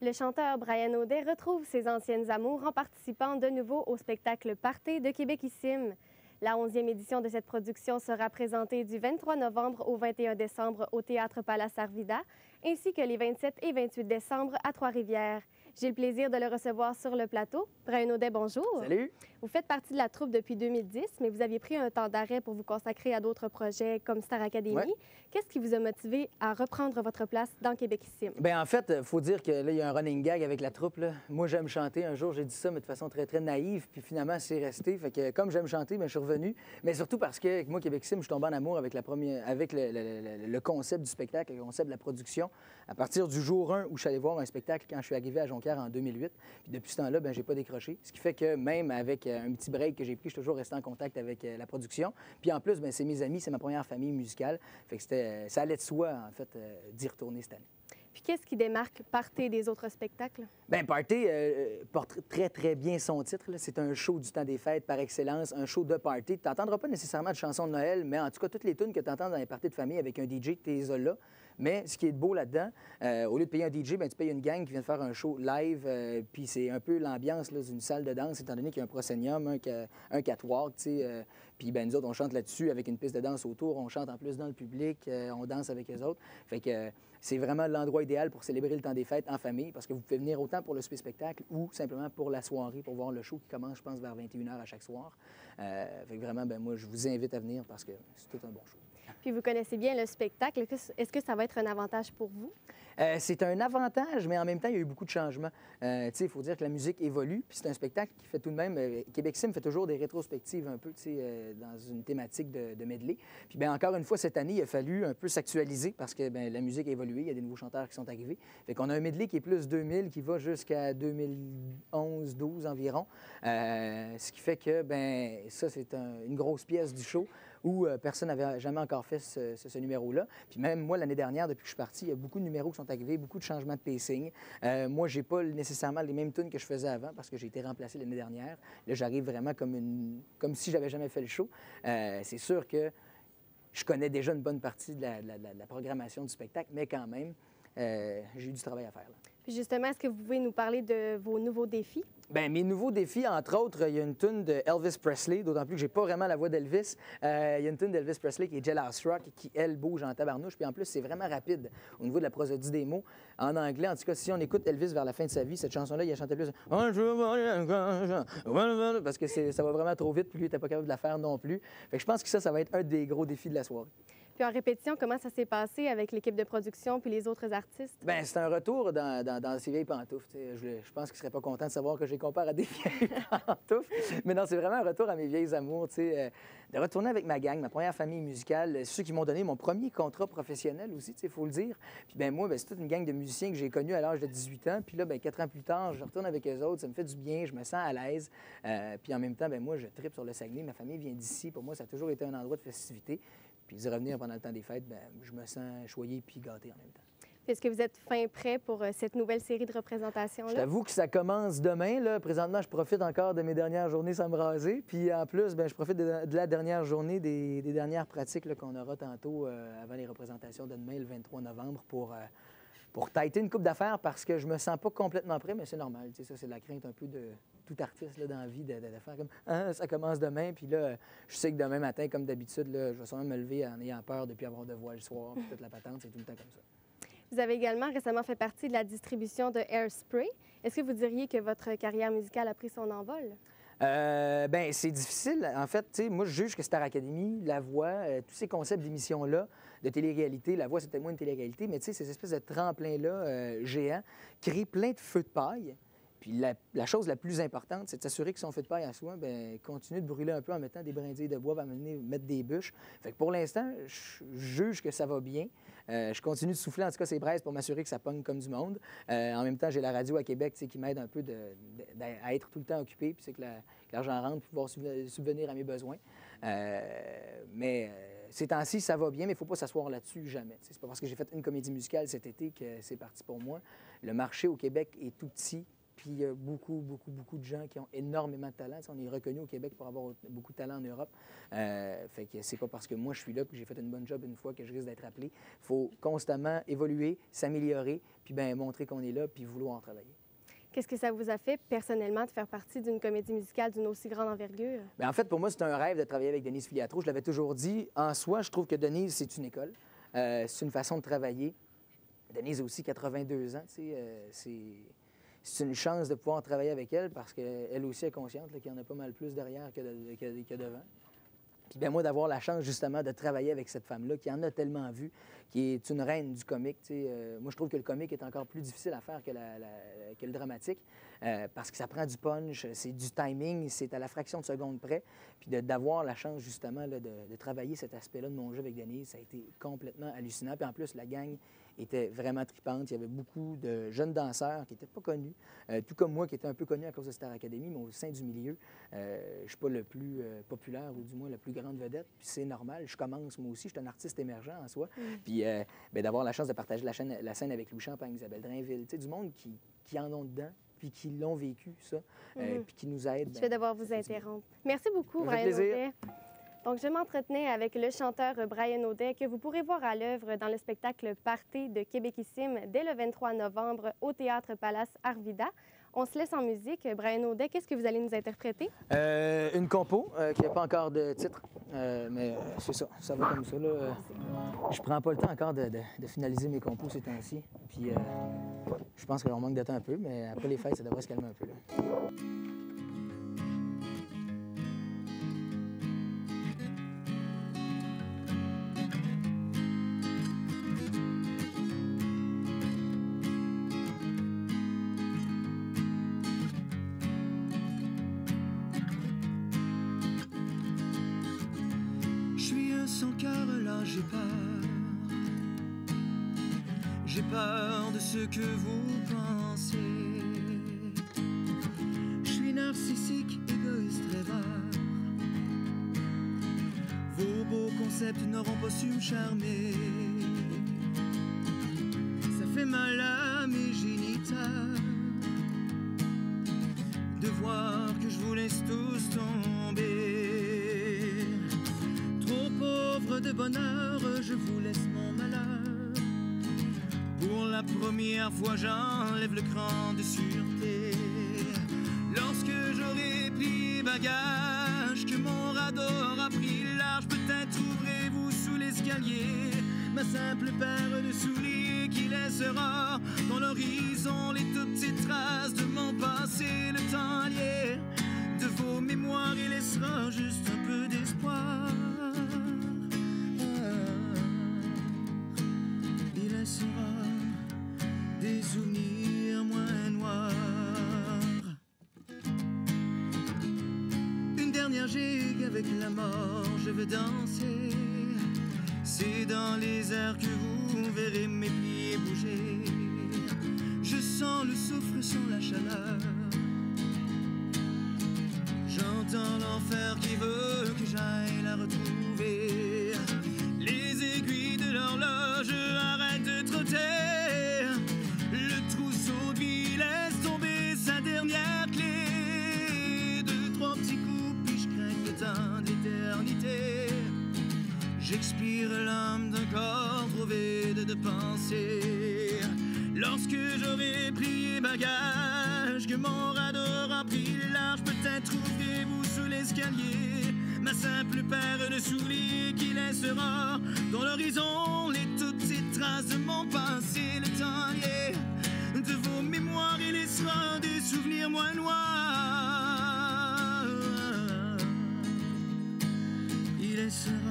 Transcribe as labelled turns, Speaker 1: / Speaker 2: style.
Speaker 1: Le chanteur Brian Audet retrouve ses anciennes amours en participant de nouveau au spectacle Party de Québéquissime. La 11e édition de cette production sera présentée du 23 novembre au 21 décembre au Théâtre Palace Arvida, ainsi que les 27 et 28 décembre à Trois-Rivières. J'ai le plaisir de le recevoir sur le plateau. Brian Audet, bonjour.
Speaker 2: Salut.
Speaker 1: Vous faites partie de la troupe depuis 2010, mais vous aviez pris un temps d'arrêt pour vous consacrer à d'autres projets comme Star Academy.
Speaker 2: Ouais.
Speaker 1: Qu'est-ce qui vous a motivé à reprendre votre place dans Québéquissime?
Speaker 2: Bien, en fait, il faut dire que là, il y a un running gag avec la troupe. Là. Moi, j'aime chanter. Un jour, j'ai dit ça, mais de façon très, très naïve. Puis finalement, c'est resté. Fait que comme j'aime chanter, bien, je suis revenu. Mais surtout parce que moi, Québéquissime, je suis tombé en amour avec, le concept du spectacle, le concept de la production. À partir du jour 1 où je suis allé voir un spectacle quand je suis arrivé à Jonquière en 2008. Puis depuis ce temps-là, bien, j'ai pas décroché. Ce qui fait que même avec un petit break que j'ai pris, je suis toujours resté en contact avec la production. Puis en plus, bien, c'est mes amis, c'est ma première famille musicale. Fait que ça allait de soi, en fait, d'y retourner cette année.
Speaker 1: Puis qu'est-ce qui démarque Party des autres spectacles?
Speaker 2: Bien, Party porte très, très bien son titre. C'est un show du temps des fêtes par excellence, un show de party. Tu n'entendras pas nécessairement de chansons de Noël, mais en tout cas, toutes les tunes que tu entends dans les parties de famille avec un DJ, tu les as là. Mais ce qui est beau là-dedans, au lieu de payer un DJ, bien, tu payes une gang qui vient de faire un show live. Puis c'est un peu l'ambiance d'une salle de danse, étant donné qu'il y a un proscenium, un catwalk, tu sais. Puis ben, nous autres, on chante là-dessus avec une piste de danse autour. On chante en plus dans le public. On danse avec les autres. Fait que c'est vraiment l'endroit idéal pour célébrer le temps des fêtes en famille parce que vous pouvez venir autant pour le spectacle ou simplement pour la soirée, pour voir le show qui commence, je pense, vers 21h à chaque soir. Fait que vraiment, ben, moi, je vous invite à venir parce que c'est tout un bon show.
Speaker 1: Puis vous connaissez bien le spectacle. Est-ce que ça va être un avantage pour vous?
Speaker 2: C'est un avantage, mais en même temps, il y a eu beaucoup de changements. Il faut dire que la musique évolue, puis c'est un spectacle qui fait tout de même... Québéquissime fait toujours des rétrospectives un peu, dans une thématique de medley. Puis bien, encore une fois, cette année, il a fallu un peu s'actualiser parce que bien, la musique a évolué, il y a des nouveaux chanteurs qui sont arrivés. Fait qu'on a un medley qui est plus 2000, qui va jusqu'à 2011-12 environ. Ce qui fait que, ben ça, c'est une grosse pièce du show où personne n'avait jamais encore fait ce numéro-là. Puis même moi, l'année dernière, depuis que je suis parti, il y a beaucoup de numéros qui sont arrivés, beaucoup de changements de pacing. Moi, j'ai pas nécessairement les mêmes tunes que je faisais avant parce que j'ai été remplacé l'année dernière. Là, j'arrive vraiment comme si j'avais jamais fait le show. C'est sûr que je connais déjà une bonne partie de la programmation du spectacle, mais quand même, j'ai eu du travail à faire. Là.
Speaker 1: Puis justement, est-ce que vous pouvez nous parler de vos nouveaux défis?
Speaker 2: Bien, mes nouveaux défis, entre autres, il y a une tune de Elvis Presley, d'autant plus que j'ai pas vraiment la voix d'Elvis. Il y a une tune d'Elvis Presley qui est Jailhouse Rock, qui, elle, bouge en tabarnouche. Puis en plus, c'est vraiment rapide au niveau de la prosodie des mots. En anglais, en tout cas, si on écoute Elvis vers la fin de sa vie, cette chanson-là, il a chanté plus... Parce que ça va vraiment trop vite, puis lui, il n'était pas capable de la faire non plus. Fait que je pense que ça va être un des gros défis de la soirée.
Speaker 1: Puis en répétition, comment ça s'est passé avec l'équipe de production puis les autres artistes?
Speaker 2: Bien, c'est un retour dans ces vieilles pantoufles. Je pense qu'il ne serait pas content de savoir que je les compare à des vieilles pantoufles. Mais non, c'est vraiment un retour à mes vieilles amours. De retourner avec ma gang, ma première famille musicale, ceux qui m'ont donné mon premier contrat professionnel aussi, il faut le dire. Puis ben moi, c'est toute une gang de musiciens que j'ai connus à l'âge de 18 ans. Puis là, 4 ans plus tard, je retourne avec eux autres. Ça me fait du bien, je me sens à l'aise. Puis en même temps, moi, je tripe sur le Saguenay. Ma famille vient d'ici. Pour moi, ça a toujours été un endroit de festivité. Puis d'y revenir pendant le temps des fêtes, je me sens choyé puis gâté en même temps.
Speaker 1: Est-ce que vous êtes fin prêt pour cette nouvelle série de représentations-là?
Speaker 2: Je t'avoue que ça commence demain. Là. Présentement, je profite encore de mes dernières journées sans me raser. Puis en plus, je profite de la dernière journée des dernières pratiques qu'on aura tantôt avant les représentations de demain, le 23 novembre, pour tâter une coupe d'affaires parce que je me sens pas complètement prêt, mais c'est normal. Ça, c'est la crainte un peu de tout artiste là, dans la vie de faire comme « Ah, ça commence demain ». Puis là, je sais que demain matin, comme d'habitude, là, je vais sûrement me lever en ayant peur de ne plus avoir de voix le soir. Puis toute la patente, c'est tout le temps comme ça.
Speaker 1: Vous avez également récemment fait partie de la distribution de Airspray. Est-ce que vous diriez que votre carrière musicale a pris son envol?
Speaker 2: Bien, c'est difficile. En fait, moi, je juge que Star Academy, La Voix, tous ces concepts d'émissions-là, de télé-réalité, La Voix, c'est peut-être moins une télé-réalité, mais ces espèces de tremplins-là géants créent plein de feux de paille. Puis la chose la plus importante, c'est de s'assurer que son feu de paille à soi, continue de brûler un peu en mettant des brindilles de bois, va mettre des bûches. Fait que pour l'instant, je juge que ça va bien. Je continue de souffler, en tout cas, ces braises pour m'assurer que ça pogne comme du monde. En même temps, j'ai la radio à Québec qui m'aide un peu à être tout le temps occupé, puis c'est que l'argent rentre pour pouvoir subvenir à mes besoins. Mais ces temps-ci, ça va bien, mais il ne faut pas s'asseoir là-dessus jamais. C'est pas parce que j'ai fait une comédie musicale cet été que c'est parti pour moi. Le marché au Québec est tout petit puis il y a beaucoup, beaucoup, beaucoup de gens qui ont énormément de talent. On est reconnu au Québec pour avoir beaucoup de talent en Europe. Fait que c'est pas parce que moi, je suis là que j'ai fait une bonne job une fois que je risque d'être appelé. Il faut constamment évoluer, s'améliorer, puis bien montrer qu'on est là, puis vouloir travailler.
Speaker 1: Qu'est-ce que ça vous a fait personnellement de faire partie d'une comédie musicale d'une aussi grande envergure?
Speaker 2: Bien, en fait, pour moi, c'est un rêve de travailler avec Denise Filiatro. Je l'avais toujours dit. En soi, je trouve que Denise, c'est une école. C'est une façon de travailler. Denise a aussi 82 ans. C'est une chance de pouvoir travailler avec elle parce qu'elle aussi est consciente qu'il y en a pas mal plus derrière que devant. Puis bien, moi, d'avoir la chance, justement, de travailler avec cette femme-là, qui en a tellement vu, qui est une reine du comique. Moi, je trouve que le comique est encore plus difficile à faire que le dramatique, parce que ça prend du punch, c'est du timing, c'est à la fraction de seconde près. Puis d'avoir la chance, justement, là, de travailler cet aspect-là de mon jeu avec Denise, ça a été complètement hallucinant. Puis en plus, la gang était vraiment tripante. Il y avait beaucoup de jeunes danseurs qui n'étaient pas connus, tout comme moi, qui était un peu connu à cause de Star Academy, mais au sein du milieu, je ne suis pas le plus populaire ou du moins la plus grande vedette. Puis c'est normal, je commence moi aussi, je suis un artiste émergent en soi. Puis d'avoir la chance de partager la scène avec Louis Champagne, Isabelle Drainville, du monde qui en ont dedans, puis qui l'ont vécu, ça, puis qui nous aident.
Speaker 1: Je vais devoir vous interrompre. Merci beaucoup, Brian Audet. Donc, je m'entretenais avec le chanteur Brian Audet, que vous pourrez voir à l'œuvre dans le spectacle Party de Québéquissime dès le 23 novembre au Théâtre Palace Arvida. On se laisse en musique. Brian Audet, qu'est-ce que vous allez nous interpréter?
Speaker 2: Une compo qui n'a pas encore de titre, mais c'est ça, ça va comme ça. Là. Je prends pas le temps encore de finaliser mes compos ces temps-ci. Puis je pense qu'on manque de temps un peu, mais après les fêtes, ça devrait se calmer un peu. Là.
Speaker 3: Sans cœur, là j'ai peur. J'ai peur de ce que vous pensez. Je suis narcissique, égoïste, rêveur. Vos beaux concepts n'auront pas su me charmer. Ça fait mal à mes géniteurs de voir que je vous laisse tous tomber. De bonheur, je vous laisse mon malheur. Pour la première fois, j'enlève le cran de sûreté. Lorsque j'aurai plié bagages, que mon radeau aura pris large, peut-être trouverez-vous sous l'escalier ma simple paire de souliers qui laissera dans l'horizon les toutes petites traces de mon passé. Le temps lié de vos mémoires, il laissera juste un peu d'espoir. Des souvenirs moins noirs. Une dernière gigue avec la mort, je veux danser. C'est dans les airs que vous verrez mes pieds bouger. Je sens le souffle sans la chaleur. J'entends l'enfer qui veut que j'aille la retrouver. Les aiguilles de l'horloge arrêtent de trotter. Le trousseau de vie laisse tomber sa dernière clé. Deux, trois petits coups, puis je crains le temps de l'éternité. J'expire l'âme d'un corps trop vide de pensée. Lorsque j'aurai plié bagages, que mon radeau remplit large, peut-être trouverez-vous sous l'escalier ma simple paire de souliers qui laissera dans l'horizon les toutes petites traces de mon passé. Le temps lié de vos mémoires, il laissera des souvenirs moins noirs. Il laissera